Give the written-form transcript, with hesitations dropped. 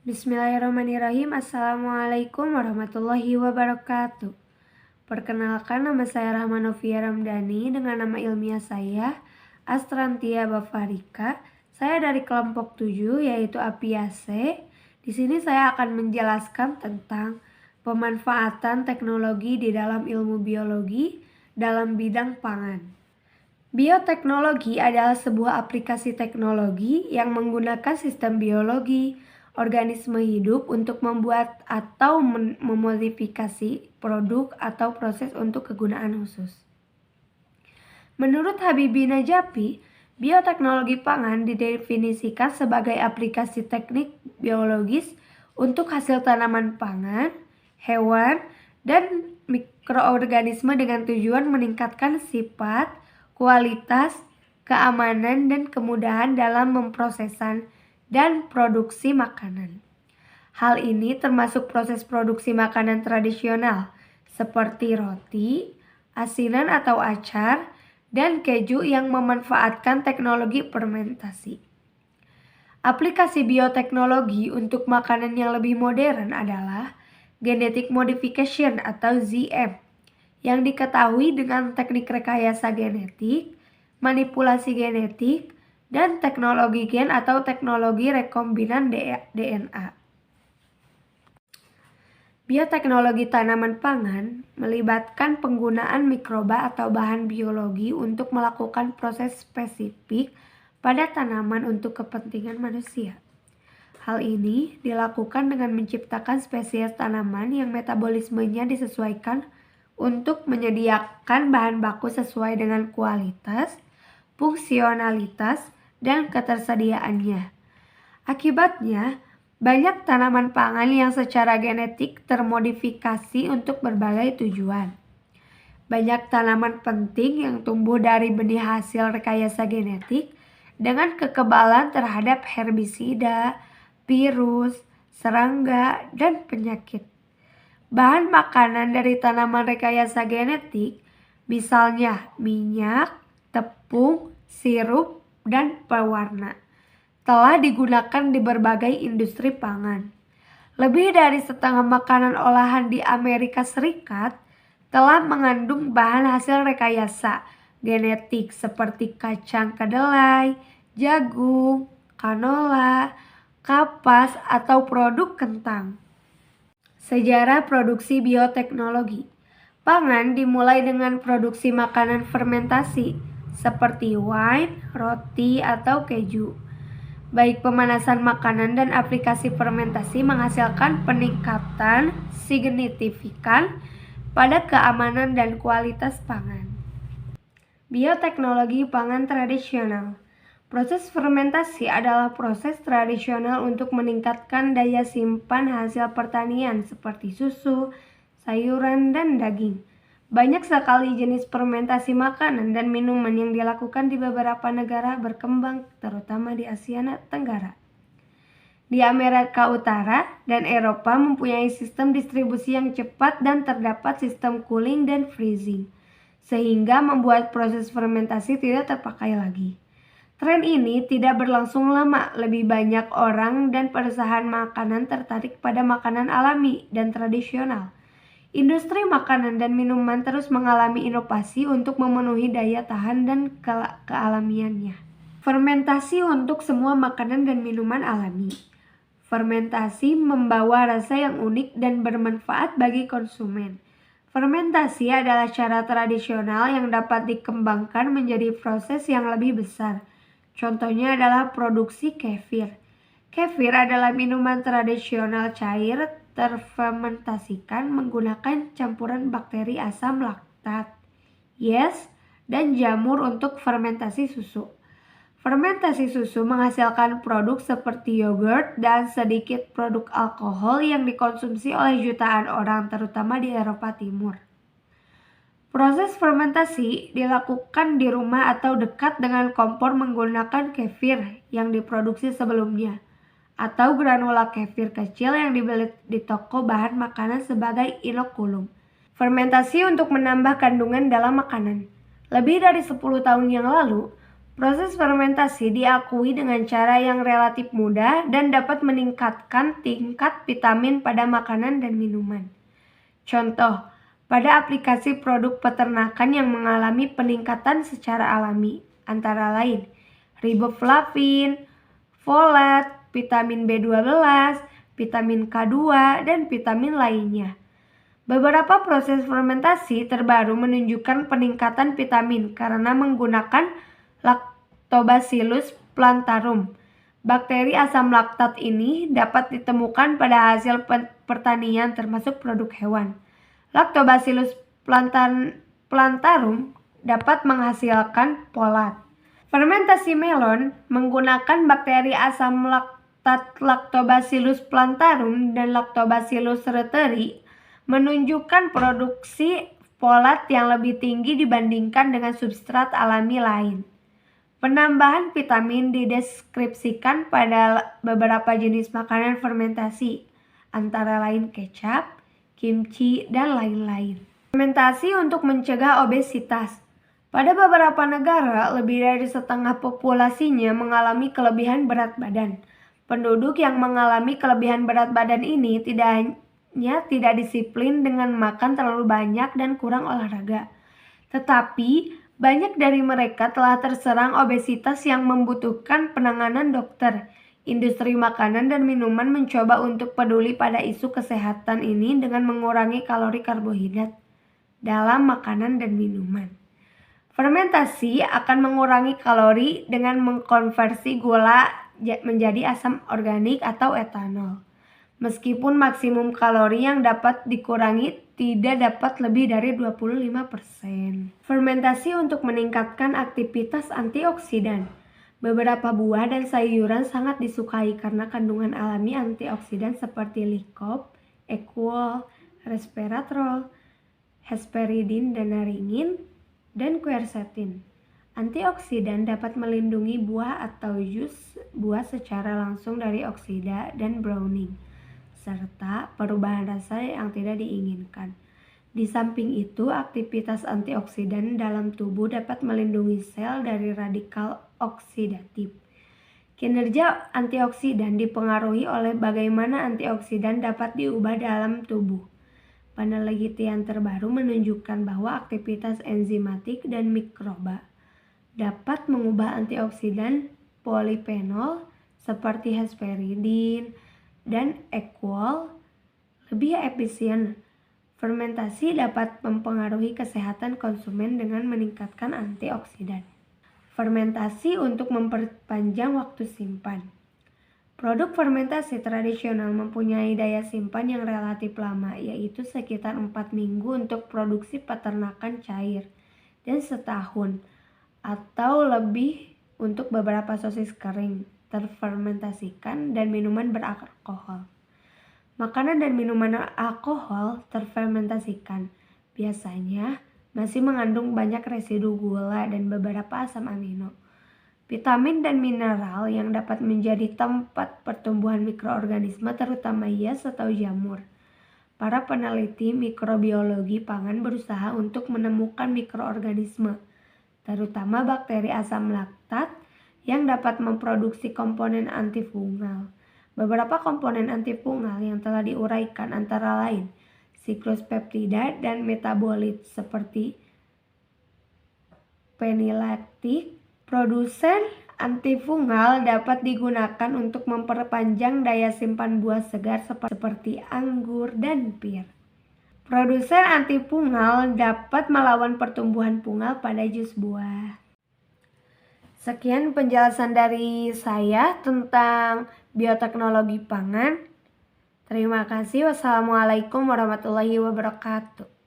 Bismillahirrahmanirrahim. Assalamualaikum warahmatullahi wabarakatuh. Perkenalkan, nama saya Rahmanovia Ramdhani dengan nama ilmiah saya Astrantia Bafarika. Saya dari kelompok 7 yaitu Apiaceae. Di sini saya akan menjelaskan tentang pemanfaatan teknologi di dalam ilmu biologi dalam bidang pangan. Bioteknologi adalah sebuah aplikasi teknologi yang menggunakan sistem biologi, organisme hidup untuk membuat atau memodifikasi produk atau proses untuk kegunaan khusus. Menurut Habibie Najapi, bioteknologi pangan didefinisikan sebagai aplikasi teknik biologis untuk hasil tanaman pangan, hewan, dan mikroorganisme dengan tujuan meningkatkan sifat, kualitas, keamanan, dan kemudahan dalam memprosesan dan produksi makanan. Hal ini termasuk proses produksi makanan tradisional seperti roti, asinan atau acar, dan keju yang memanfaatkan teknologi fermentasi. Aplikasi bioteknologi untuk makanan yang lebih modern adalah genetic modification atau GM, yang diketahui dengan teknik rekayasa genetik, manipulasi genetik, dan teknologi gen atau teknologi rekombinan DNA. Bioteknologi tanaman pangan melibatkan penggunaan mikroba atau bahan biologi untuk melakukan proses spesifik pada tanaman untuk kepentingan manusia. Hal ini dilakukan dengan menciptakan spesies tanaman yang metabolismenya disesuaikan untuk menyediakan bahan baku sesuai dengan kualitas, fungsionalitas, dan ketersediaannya. Akibatnya, banyak tanaman pangan yang secara genetik termodifikasi untuk berbagai tujuan. Banyak tanaman penting yang tumbuh dari benih hasil rekayasa genetik dengan kekebalan terhadap herbisida, virus, serangga, dan penyakit. Bahan makanan dari tanaman rekayasa genetik, misalnya minyak, tepung, sirup, dan pewarna, telah digunakan di berbagai industri pangan. Lebih dari setengah makanan olahan di Amerika Serikat telah mengandung bahan hasil rekayasa genetik seperti kacang kedelai, jagung, kanola, kapas, atau produk kentang. Sejarah produksi bioteknologi. Pangan dimulai dengan produksi makanan fermentasi seperti wine, roti, atau keju. Baik pemanasan makanan dan aplikasi fermentasi menghasilkan peningkatan signifikan pada keamanan dan kualitas pangan. Bioteknologi pangan tradisional. Proses fermentasi adalah proses tradisional untuk meningkatkan daya simpan hasil pertanian seperti susu, sayuran, dan daging. Banyak sekali jenis fermentasi makanan dan minuman yang dilakukan di beberapa negara berkembang, terutama di Asia Tenggara. Di Amerika Utara dan Eropa mempunyai sistem distribusi yang cepat dan terdapat sistem cooling dan freezing, sehingga membuat proses fermentasi tidak terpakai lagi. Tren ini tidak berlangsung lama, lebih banyak orang dan perusahaan makanan tertarik pada makanan alami dan tradisional. Industri makanan dan minuman terus mengalami inovasi untuk memenuhi daya tahan dan kealamiannya. Fermentasi untuk semua makanan dan minuman alami. Fermentasi membawa rasa yang unik dan bermanfaat bagi konsumen. Fermentasi adalah cara tradisional yang dapat dikembangkan menjadi proses yang lebih besar. Contohnya adalah produksi kefir. Kefir adalah minuman tradisional cair terfermentasikan menggunakan campuran bakteri asam laktat, yeast, dan jamur untuk fermentasi susu. Fermentasi susu menghasilkan produk seperti yogurt dan sedikit produk alkohol yang dikonsumsi oleh jutaan orang, terutama di Eropa Timur. Proses fermentasi dilakukan di rumah atau dekat dengan kompor menggunakan kefir yang diproduksi sebelumnya, atau granula kefir kecil yang dibeli di toko bahan makanan sebagai inokulum. Fermentasi untuk menambah kandungan dalam makanan. Lebih dari 10 tahun yang lalu, Proses fermentasi diakui dengan cara yang relatif mudah dan dapat meningkatkan tingkat vitamin pada makanan dan minuman. Contoh, pada aplikasi produk peternakan yang mengalami peningkatan secara alami, antara lain riboflavin, folat, vitamin B12, vitamin K2, dan vitamin lainnya. Beberapa proses fermentasi terbaru menunjukkan peningkatan vitamin karena menggunakan Lactobacillus plantarum. Bakteri asam laktat ini dapat ditemukan pada hasil pertanian termasuk produk hewan. Lactobacillus plantarum dapat menghasilkan folat. Fermentasi melon menggunakan bakteri asam laktat Lactobacillus plantarum dan Lactobacillus reuteri menunjukkan produksi folat yang lebih tinggi dibandingkan dengan substrat alami lain. Penambahan vitamin dideskripsikan pada beberapa jenis makanan fermentasi, antara lain kecap, kimchi, dan lain-lain. Fermentasi untuk mencegah obesitas. Pada beberapa negara, lebih dari setengah populasinya mengalami kelebihan berat badan. Penduduk yang mengalami kelebihan berat badan ini tidak disiplin dengan makan terlalu banyak dan kurang olahraga. Tetapi banyak dari mereka telah terserang obesitas yang membutuhkan penanganan dokter. Industri makanan dan minuman mencoba untuk peduli pada isu kesehatan ini dengan mengurangi kalori karbohidrat dalam makanan dan minuman. Fermentasi akan mengurangi kalori dengan mengkonversi gula menjadi asam organik atau etanol. Meskipun maksimum kalori yang dapat dikurangi tidak dapat lebih dari 25%. Fermentasi untuk meningkatkan aktivitas antioksidan. Beberapa buah dan sayuran sangat disukai karena kandungan alami antioksidan seperti lycopene, equol, resveratrol, hesperidin dan naringin, dan quercetin. Antioksidan dapat melindungi buah atau jus buah secara langsung dari oksida dan browning, serta perubahan rasa yang tidak diinginkan. Di samping itu, aktivitas antioksidan dalam tubuh dapat melindungi sel dari radikal oksidatif. Kinerja antioksidan dipengaruhi oleh bagaimana antioksidan dapat diubah dalam tubuh. Penelitian terbaru menunjukkan bahwa aktivitas enzimatik dan mikroba dapat mengubah antioksidan polifenol seperti hesperidin dan equol lebih efisien. Fermentasi dapat mempengaruhi kesehatan konsumen dengan meningkatkan antioksidan. Fermentasi untuk memperpanjang waktu simpan. Produk fermentasi tradisional mempunyai daya simpan yang relatif lama, yaitu sekitar 4 minggu untuk produksi peternakan cair dan setahun atau lebih untuk beberapa sosis kering, terfermentasikan, dan minuman beralkohol. Makanan dan minuman alkohol terfermentasikan biasanya masih mengandung banyak residu gula dan beberapa asam amino, vitamin dan mineral yang dapat menjadi tempat pertumbuhan mikroorganisme terutama hias atau jamur. Para peneliti mikrobiologi pangan berusaha untuk menemukan mikroorganisme, terutama bakteri asam laktat yang dapat memproduksi komponen antifungal. Beberapa komponen antifungal yang telah diuraikan antara lain siklus peptida dan metabolit seperti fenilaktik. Produsen antifungal dapat digunakan untuk memperpanjang daya simpan buah segar seperti anggur dan pir. Produsen antifungal dapat melawan pertumbuhan fungal pada jus buah. Sekian penjelasan dari saya tentang bioteknologi pangan. Terima kasih. Wassalamualaikum warahmatullahi wabarakatuh.